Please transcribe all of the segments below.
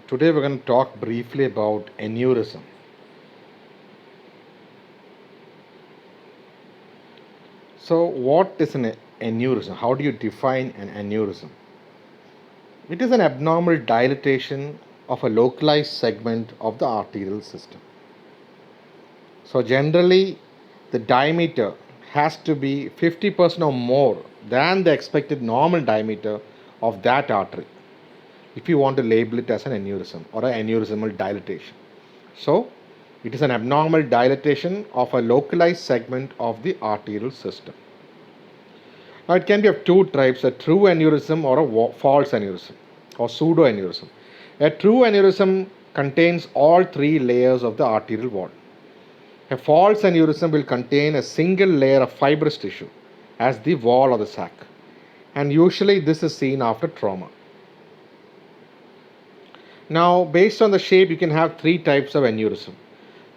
Today we're going to talk briefly about aneurysm. So, what is an aneurysm? How do you define an aneurysm? It is an abnormal dilatation of a localized segment of the arterial system. So, generally, the diameter has to be 50% or more than the expected normal diameter of that artery if you want to label it as an aneurysm or an aneurysmal dilatation. So, it is an abnormal dilatation of a localized segment of the arterial system. Now, it can be of two types, a true aneurysm or a false aneurysm or pseudo aneurysm. A true aneurysm contains all three layers of the arterial wall. A false aneurysm will contain a single layer of fibrous tissue as the wall of the sac, and usually this is seen after trauma. Now, based on the shape, you can have three types of aneurysm.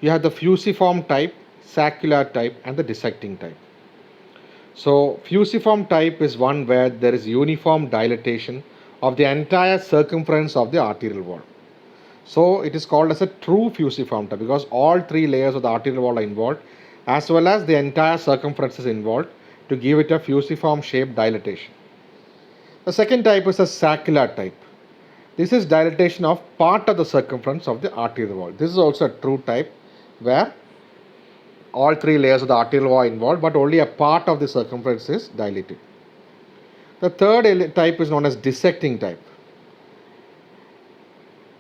You have the fusiform type, saccular type, and the dissecting type. So, fusiform type is one where there is uniform dilatation of the entire circumference of the arterial wall. So, it is called as a true fusiform type because all three layers of the arterial wall are involved as well as the entire circumference is involved to give it a fusiform shaped dilatation. The second type is a saccular type. This is dilatation of part of the circumference of the arterial wall. This is also a true type where all three layers of the arterial wall are involved, but only a part of the circumference is dilated. The third type is known as dissecting type.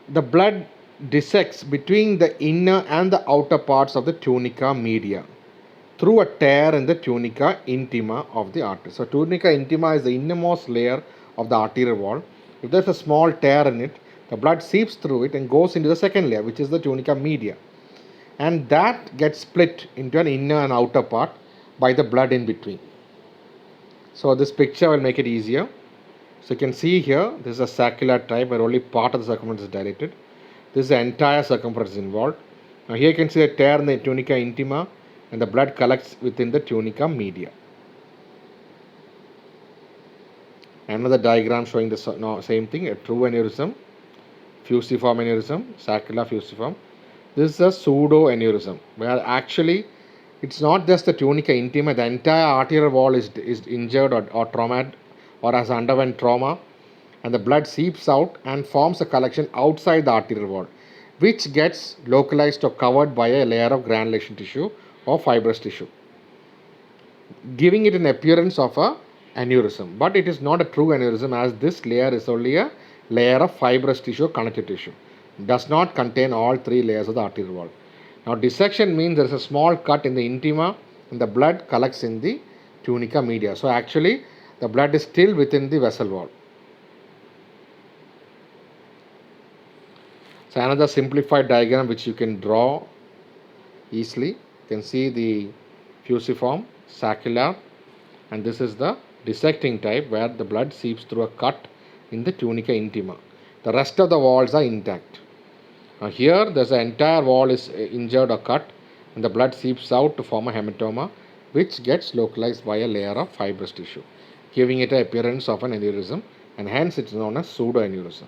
The blood dissects between the inner and the outer parts of the tunica media through a tear in the tunica intima of the artery. So, tunica intima is the innermost layer of the arterial wall. If there's a small tear in it, the blood seeps through it and goes into the second layer, which is the tunica media. And that gets split into an inner and outer part by the blood in between. So, this picture will make it easier. So, you can see here, this is a saccular type where only part of the circumference is dilated. This is the entire circumference involved. Now, here you can see a tear in the tunica intima and the blood collects within the tunica media. Another diagram showing the same thing, a true aneurysm, fusiform aneurysm, saccular fusiform. This is a pseudo aneurysm where actually it's not just the tunica intima, the entire arterial wall is injured or traumatized or has underwent trauma, and the blood seeps out and forms a collection outside the arterial wall, which gets localized or covered by a layer of granulation tissue or fibrous tissue, giving it an appearance of a aneurysm. But it is not a true aneurysm as this layer is only a layer of fibrous tissue, connective tissue. It does not contain all three layers of the arterial wall. Now, dissection means there is a small cut in the intima and the blood collects in the tunica media. So, actually, the blood is still within the vessel wall. So, another simplified diagram which you can draw easily. You can see the fusiform, saccular, and this is the dissecting type where the blood seeps through a cut in the tunica intima. The rest of the walls are intact. Now, here there's an entire wall is injured or cut and the blood seeps out to form a hematoma which gets localized by a layer of fibrous tissue, giving it an appearance of an aneurysm, and hence it is known as pseudoaneurysm.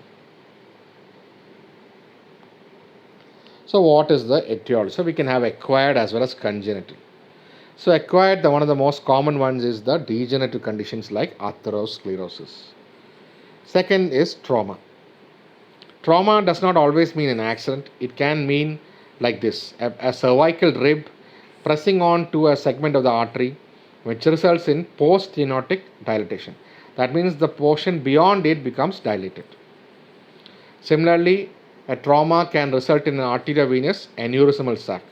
So, what is the etiology? So, we can have acquired as well as congenital. So, acquired, one of the most common ones is the degenerative conditions like atherosclerosis. Second is trauma. Trauma does not always mean an accident. It can mean like this: a cervical rib pressing on to a segment of the artery, which results in post-stenotic dilatation. That means the portion beyond it becomes dilated. Similarly, a trauma can result in an arteriovenous aneurysmal sac.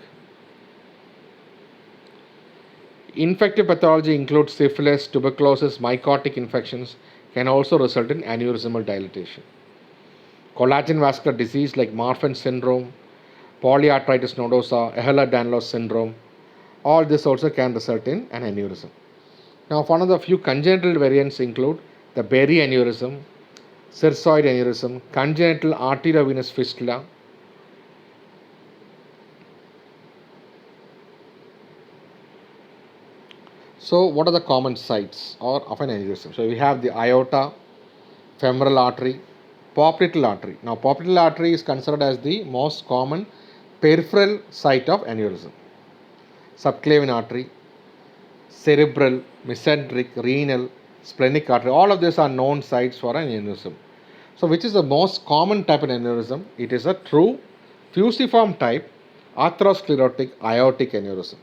Infective pathology includes syphilis, tuberculosis, mycotic infections can also result in aneurysmal dilatation. Collagen vascular disease like Marfan syndrome, polyarteritis nodosa, Ehlers-Danlos syndrome, all this also can result in an aneurysm. Now, one of the few congenital variants include the Berry aneurysm, cirrhoid aneurysm, congenital arteriovenous fistula. So, what are the common sites of an aneurysm? So, we have the aorta, femoral artery, Popliteal artery. Now, popliteal artery is considered as the most common peripheral site of aneurysm. Subclavian artery, cerebral, mesenteric, renal, splenic artery, all of these are known sites for an aneurysm. So, which is the most common type of aneurysm? It is a true fusiform type atherosclerotic aortic aneurysm.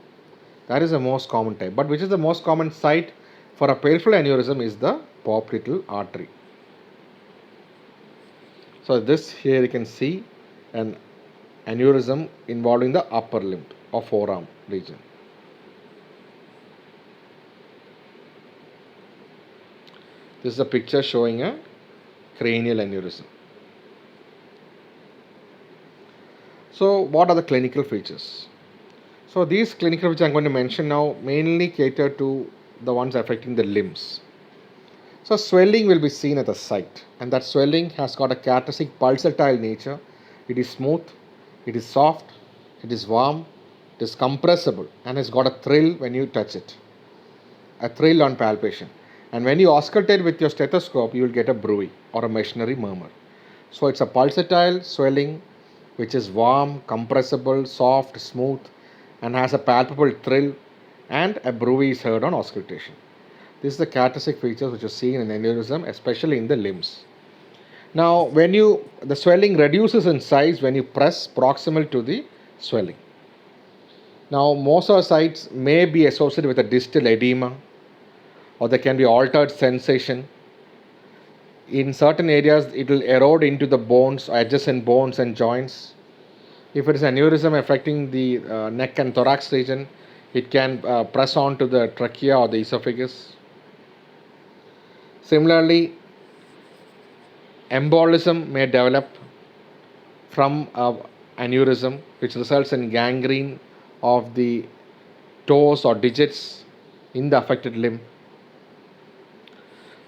That is the most common type. But which is the most common site for a peripheral aneurysm is the popliteal artery. So this here you can see an aneurysm involving the upper limb or forearm region. This is a picture showing a cranial aneurysm. So what are the clinical features? So these clinical features I'm going to mention now mainly cater to the ones affecting the limbs. So swelling will be seen at the site, and that swelling has got a characteristic pulsatile nature. It is smooth, it is soft, it is warm, it is compressible, and has got a thrill when you touch it, a thrill on palpation. And when you auscultate with your stethoscope, you will get a bruit or a machinery murmur. So it's a pulsatile swelling which is warm, compressible, soft, smooth, and has a palpable thrill, and a bruit is heard on auscultation. This is the characteristic features which are seen in aneurysm, especially in the limbs. Now, when the swelling reduces in size when you press proximal to the swelling. Now, most of the sites may be associated with a distal edema, or there can be altered sensation. In certain areas, it will erode into the bones, adjacent bones and joints. If it is aneurysm affecting the neck and thorax region, it can press on to the trachea or the esophagus. Similarly, embolism may develop from aneurysm, which results in gangrene of the toes or digits in the affected limb.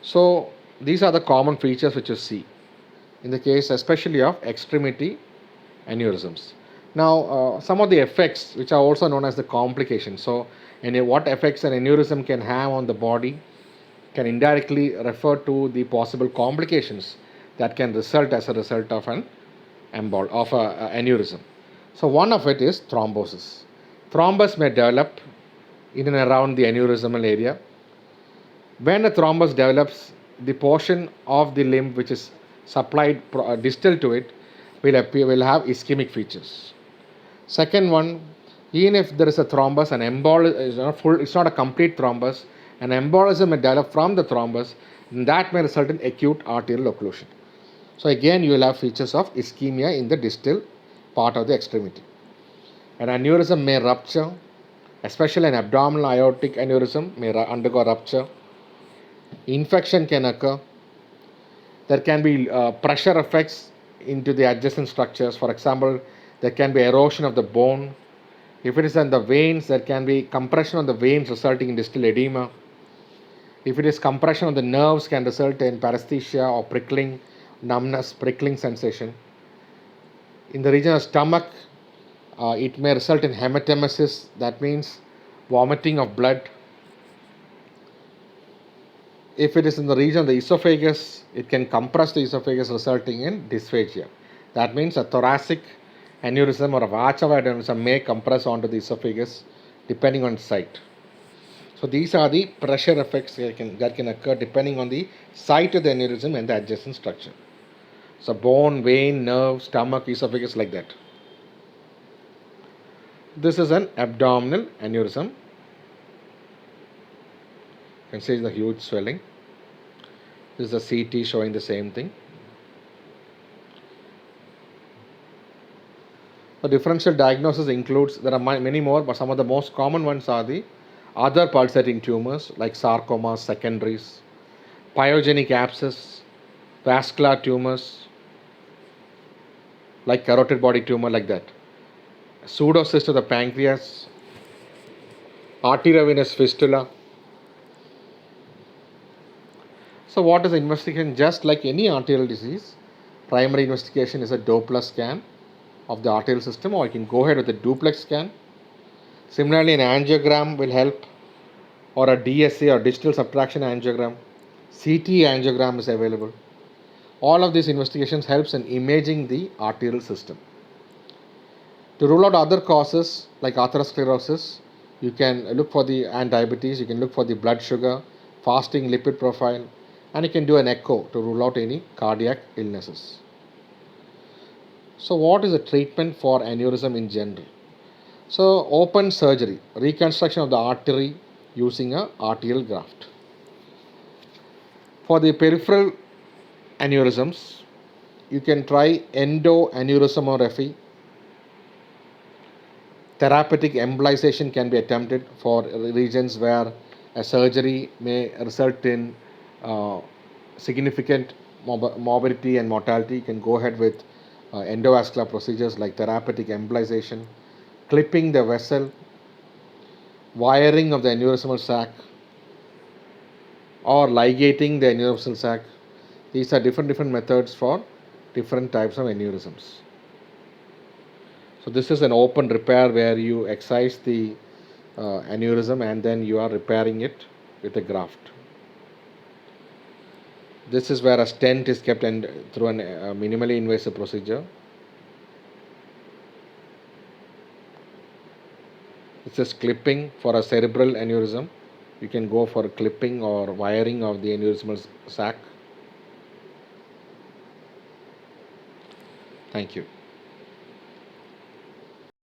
So these are the common features which you see in the case especially of extremity aneurysms. Now some of the effects which are also known as the complications. So what effects an aneurysm can have on the body can indirectly refer to the possible complications that can result as a result of an aneurysm. So one of it is thrombosis. Thrombus may develop in and around the aneurysmal area. When a thrombus develops, the portion of the limb which is supplied distal to it will have ischemic features. Second one, even if there is a thrombus, an embolism is not full, it's not a complete thrombus. An embolism may develop from the thrombus, and that may result in acute arterial occlusion. So again, you will have features of ischemia in the distal part of the extremity. An aneurysm may rupture, especially an abdominal aortic aneurysm may undergo rupture. Infection can occur. There can be pressure effects into the adjacent structures. For example, there can be erosion of the bone. If it is in the veins, there can be compression on the veins resulting in distal edema. If it is compression of the nerves, can result in paresthesia or prickling, numbness, prickling sensation. In the region of stomach, it may result in hematemesis, that means vomiting of blood. If it is in the region of the esophagus, it can compress the esophagus resulting in dysphagia. That means a thoracic aneurysm or a arch-avoid aneurysm may compress onto the esophagus depending on site. So these are the pressure effects that can occur depending on the site of the aneurysm and the adjacent structure. So bone, vein, nerve, stomach, esophagus, like that. This is an abdominal aneurysm. You can see the huge swelling. This is a CT showing the same thing. The differential diagnosis includes, there are many more, but some of the most common ones are the other pulsating tumors like sarcomas, secondaries, pyogenic abscess, vascular tumors like carotid body tumor, like that, pseudocyst of the pancreas, arteriovenous fistula. So what is the investigation? Just like any arterial disease, primary investigation is a Doppler scan of the arterial system, or you can go ahead with a duplex scan. Similarly, an angiogram will help, or a DSA or digital subtraction angiogram. CT angiogram is available. All of these investigations helps in imaging the arterial system. To rule out other causes like atherosclerosis, you can look for the and diabetes, you can look for the blood sugar, fasting lipid profile, and you can do an echo to rule out any cardiac illnesses. So, what is the treatment for aneurysm in general? So, open surgery, reconstruction of the artery using a arterial graft. For the peripheral aneurysms, you can try endoaneurysmography. Therapeutic embolization can be attempted for regions where a surgery may result in uh, significant morbidity and mortality. You can go ahead with endovascular procedures like therapeutic embolization, clipping the vessel, wiring of the aneurysmal sac, or ligating the aneurysmal sac. These are different methods for different types of aneurysms. So this is an open repair where you excise the aneurysm and then you are repairing it with a graft. This is where a stent is kept and through a minimally invasive procedure. This is clipping for a cerebral aneurysm. You can go for clipping or wiring of the aneurysmal sac. Thank you.